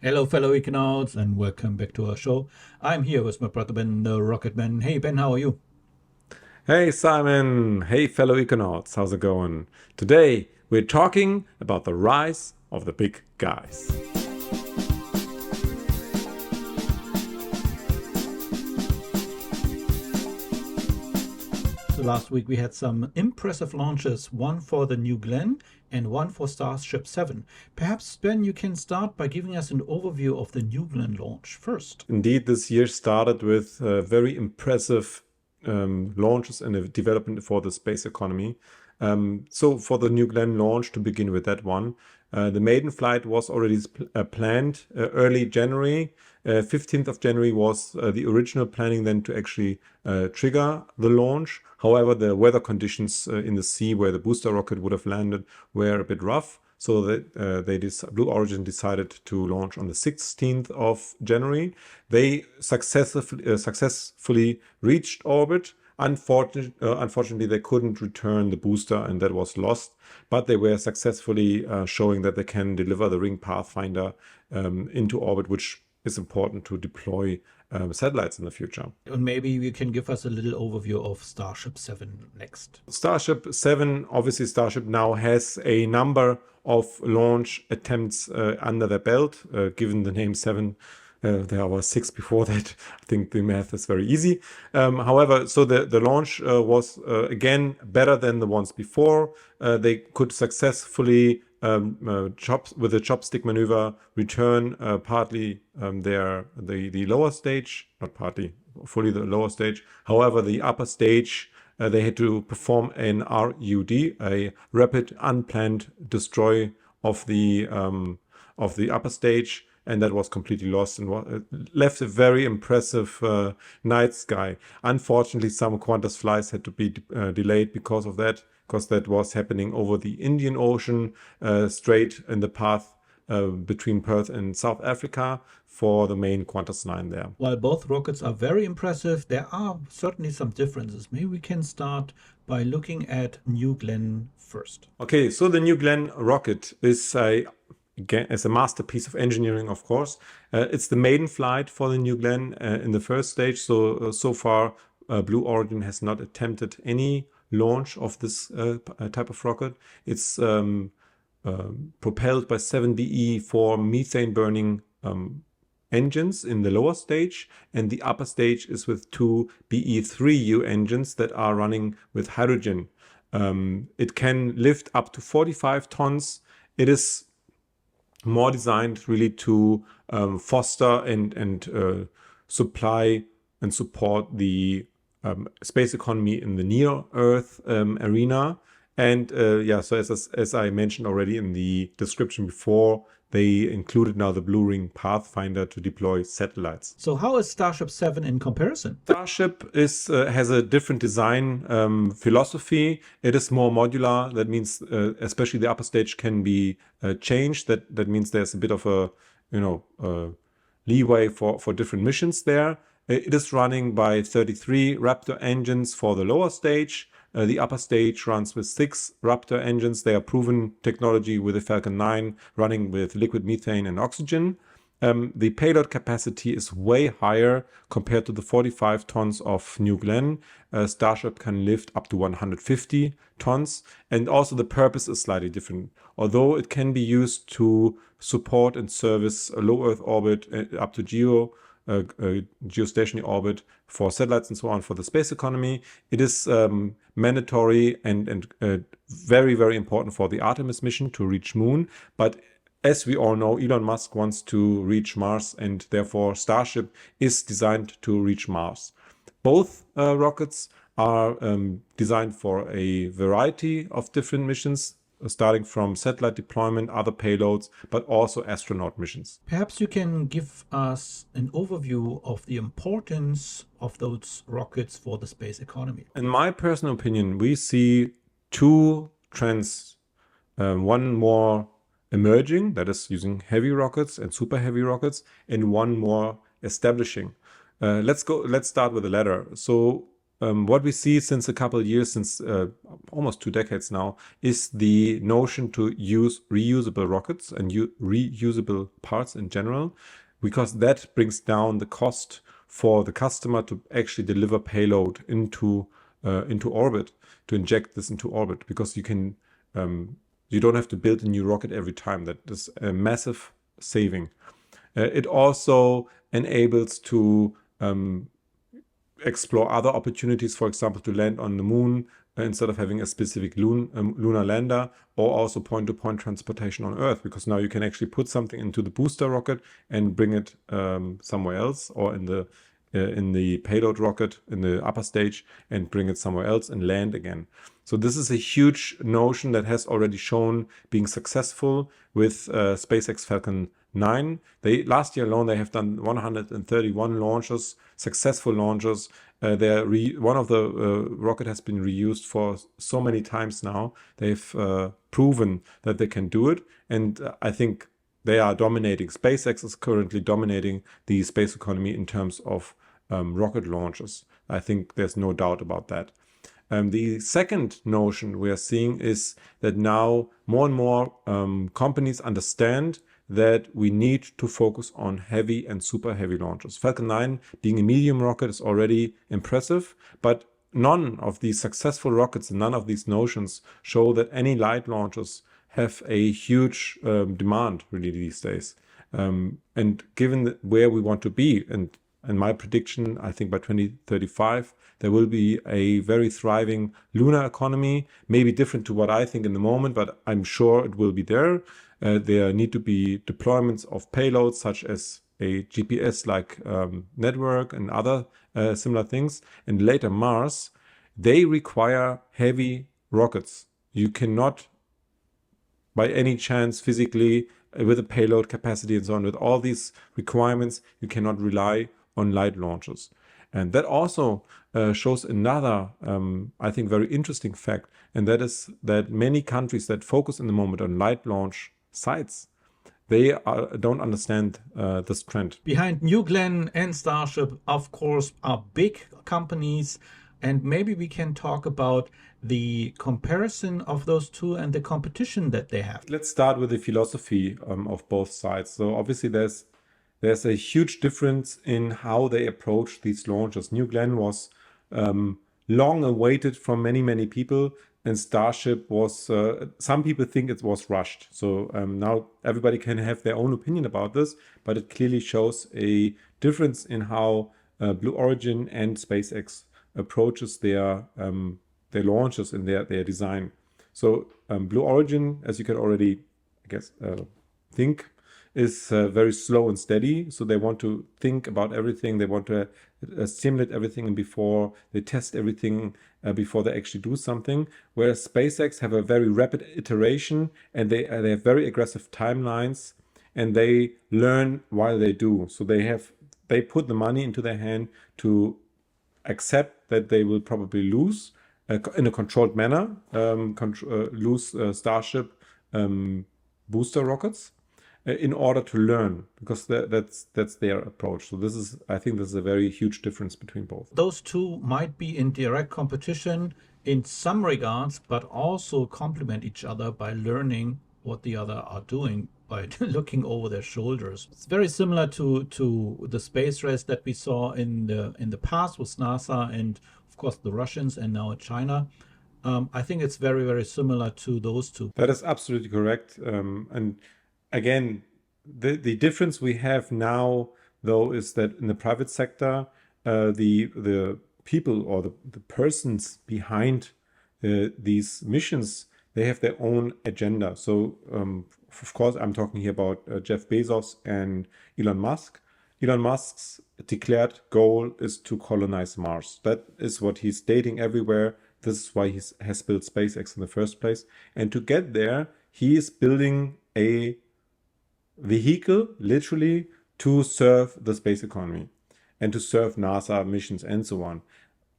Hello, fellow Econauts, and welcome back to our show. I'm here with my brother Ben, the Rocket Man. Hey, Ben, how are you? Hey Simon, hey fellow Econauts, how's it going? Today we're talking about the rise of the big guys. So last week we had some impressive launches, one for the New Glenn and one for Starship 7. Perhaps, Ben, you can start by giving us an overview of the New Glenn launch first. Indeed, this year started with very impressive launches and development for the space economy. So for the New Glenn launch, to begin with that one, the maiden flight was already planned early January. 15th of January was the original planning then to actually trigger the launch. However, the weather conditions in the sea where the booster rocket would have landed were a bit rough. So that Blue Origin decided to launch on the 16th of January. They successfully reached orbit. Unfortunately, they couldn't return the booster, and that was lost. But they were successfully showing that they can deliver the Ring Pathfinder into orbit, which is important to deploy satellites in the future. And maybe you can give us a little overview of Starship 7 next. Starship 7, obviously Starship now has a number of launch attempts under their belt. Given the name 7, there were 6 before that. I think the math is very easy. However, so the launch was again better than the ones before. They could successfully with the chopstick maneuver return partly the lower stage, not partly, fully the lower stage. However, the upper stage they had to perform an RUD, a rapid unplanned destroy of the upper stage, and that was completely lost and left a very impressive night sky. Unfortunately, some Qantas flights had to be delayed because of that, because that was happening over the Indian Ocean, straight in the path between Perth and South Africa for the main Qantas 9 there. While both rockets are very impressive, there are certainly some differences. Maybe we can start by looking at New Glenn first. Okay, so the New Glenn rocket is again, as a masterpiece of engineering, of course. It's the maiden flight for the New Glenn in the first stage. So far, Blue Origin has not attempted any launch of this type of rocket. It's propelled by 7BE4 methane burning engines in the lower stage, and the upper stage is with two BE3U engines that are running with hydrogen. It can lift up to 45 tons. It is more designed really to foster and supply and support the space economy in the near Earth arena. And yeah, so as I mentioned already in the description before, they included now the Blue Ring Pathfinder to deploy satellites. So, how is Starship 7 in comparison? Starship has a different design philosophy. It is more modular. That means especially the upper stage can be changed. That means there's a bit of a leeway for different missions there. It is running by 33 Raptor engines for the lower stage. The upper stage runs with 6 Raptor engines. They are proven technology with the Falcon 9 running with liquid methane and oxygen. The payload capacity is way higher compared to the 45 tons of New Glenn. Starship can lift up to 150 tons, and also the purpose is slightly different. Although it can be used to support and service a low Earth orbit up to geostationary orbit for satellites and so on for the space economy, it is mandatory and very, very important for the Artemis mission to reach Moon. But as we all know, Elon Musk wants to reach Mars, and therefore Starship is designed to reach Mars. Both rockets are designed for a variety of different missions, starting from satellite deployment, other payloads, but also astronaut missions. Perhaps you can give us an overview of the importance of those rockets for the space economy. In my personal opinion, we see two trends. One more emerging, that is using heavy rockets and super heavy rockets, and one more establishing. Let's start with the latter. So what we see since a couple of years, since almost 2 decades now, is the notion to use reusable rockets and reusable parts in general, because that brings down the cost for the customer to actually deliver payload into orbit, to inject this into orbit, because you don't have to build a new rocket every time. That is a massive saving. It also enables to explore other opportunities, for example, to land on the moon instead of having a specific lunar lander, or also point-to-point transportation on Earth, because now you can actually put something into the booster rocket and bring it somewhere else, or in the payload rocket in the upper stage, and bring it somewhere else and land again. So this is a huge notion that has already shown being successful with SpaceX Falcon 9. Last year alone, they have done 131 launches, successful launches. One of the rocket has been reused for so many times now. They've proven that they can do it, and I think they are dominating. SpaceX is currently dominating the space economy in terms of rocket launches. I think there's no doubt about that. The second notion we are seeing is that now more and more companies understand that we need to focus on heavy and super heavy launches. Falcon 9 being a medium rocket is already impressive, but none of these successful rockets and none of these notions show that any light launches have a huge demand really these days. And given where we want to be, and my prediction, I think by 2035, there will be a very thriving lunar economy, maybe different to what I think in the moment, but I'm sure it will be there. There need to be deployments of payloads such as a GPS-like network and other similar things. And later Mars, they require heavy rockets. You cannot, by any chance, physically, with a payload capacity and so on, with all these requirements, you cannot rely on light launches. And that also shows another, I think, very interesting fact, and that is that many countries that focus in the moment on light launch sites, they don't understand this trend. Behind New Glenn and Starship, of course, are big companies, and maybe we can talk about the comparison of those two and the competition that they have. Let's start with the philosophy of both sides. So obviously there's a huge difference in how they approach these launches. New Glenn was long awaited from many people, and Starship was, some people think it was rushed. So now everybody can have their own opinion about this, but it clearly shows a difference in how Blue Origin and SpaceX approaches their launches and their design. So Blue Origin, as you can already, I guess, think, is very slow and steady. So they want to think about everything. They want to simulate everything before they test everything before they actually do something. Whereas SpaceX have a very rapid iteration, and they have very aggressive timelines, and they learn while they do. So they put the money into their hand to accept that they will probably lose in a controlled manner, lose Starship booster rockets in order to learn, because that's their approach. So I think this is a very huge difference between both. Those two might be in direct competition in some regards, but also complement each other by learning what the other are doing by looking over their shoulders. It's very similar to the space race that we saw in the past with NASA and of course the Russians, and now China. I think it's very similar to those two. That is absolutely correct. And again, the difference we have now, though, is that in the private sector, the people or the persons behind these missions, they have their own agenda. So, of course, I'm talking here about Jeff Bezos and Elon Musk. Elon Musk's declared goal is to colonize Mars. That is what he's stating everywhere. This is why he has built SpaceX in the first place. And to get there, he is building a vehicle, literally, to serve the space economy and to serve NASA missions and so on.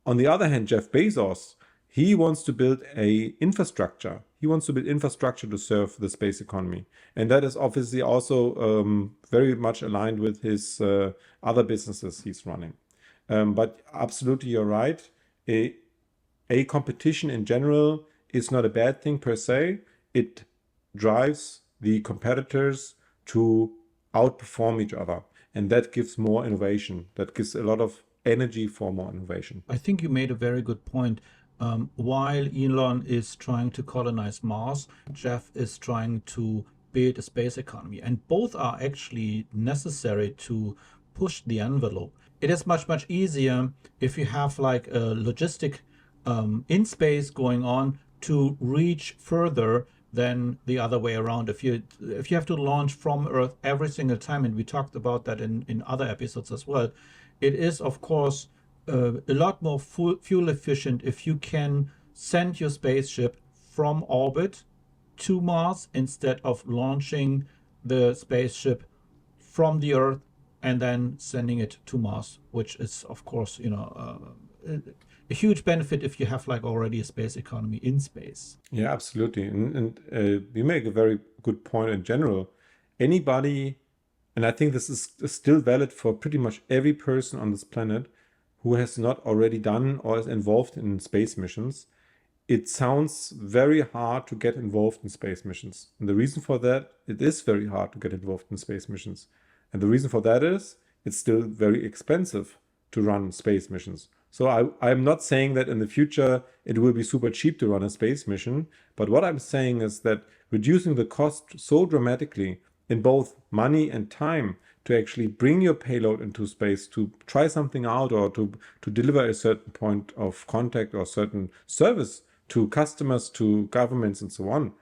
On the other hand, Jeff Bezos, he wants to build a infrastructure. He wants to build infrastructure to serve the space economy. And that is obviously also very much aligned with his other businesses he's running. But absolutely, you're right. a, a competition in general is not a bad thing per se. It drives the competitors to outperform each other. And that gives more innovation. That gives a lot of energy for more innovation. I think you made a very good point. While Elon is trying to colonize Mars, Jeff is trying to build a space economy, and both are actually necessary to push the envelope. It is much, much easier if you have like a logistic in space going on to reach further than the other way around. If you have to launch from Earth every single time, and we talked about that in other episodes as well, it is of course a lot more fuel efficient if you can send your spaceship from orbit to Mars instead of launching the spaceship from the Earth and then sending it to Mars, which is of course a huge benefit if you have like already a space economy in space. Yeah, absolutely. And you make a very good point in general. Anybody, and I think this is still valid for pretty much every person on this planet who has not already done or is involved in space missions, it sounds very hard to get involved in space missions. And the reason for that, it is very hard to get involved in space missions. And the reason for that is it's still very expensive to run space missions. So I'm not saying that in the future it will be super cheap to run a space mission, but what I'm saying is that reducing the cost so dramatically in both money and time to actually bring your payload into space, to try something out, or to deliver a certain point of contact or certain service to customers, to governments, and so on,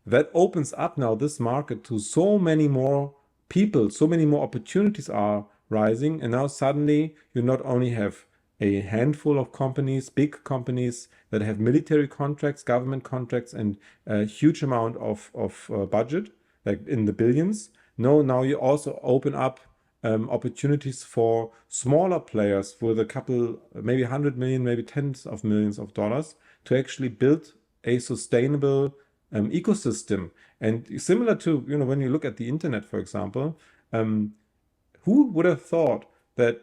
that opens up now this market to so many more people, so many more opportunities are rising. And now suddenly you not only have a handful of companies, big companies that have military contracts, government contracts, and a huge amount of budget, like in the billions. No, now you also open up opportunities for smaller players with a couple, maybe 100 million, maybe tens of millions of dollars to actually build a sustainable ecosystem. And similar to, when you look at the internet, for example, who would have thought that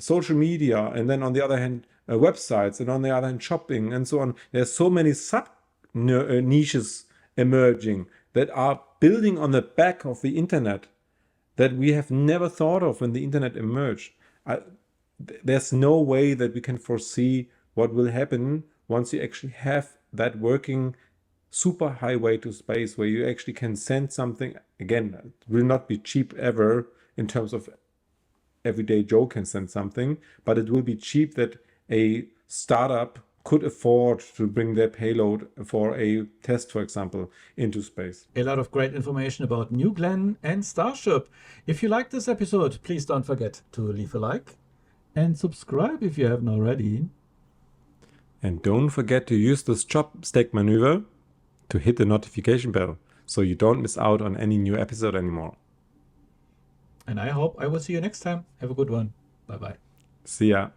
social media, and then on the other hand, websites, and on the other hand, shopping, and so on, there's so many sub niches emerging that are building on the back of the internet that we have never thought of when the internet emerged. There's no way that we can foresee what will happen once you actually have that working super highway to space, where you actually can send something. Again, it will not be cheap ever in terms of everyday Joe can send something, but it will be cheap that a startup could afford to bring their payload for a test, for example, into space. A lot of great information about New Glenn and Starship. If you like this episode, please don't forget to leave a like and subscribe if you haven't already. And don't forget to use this chopstick maneuver to hit the notification bell so you don't miss out on any new episode anymore. And I hope I will see you next time. Have a good one. Bye-bye. See ya.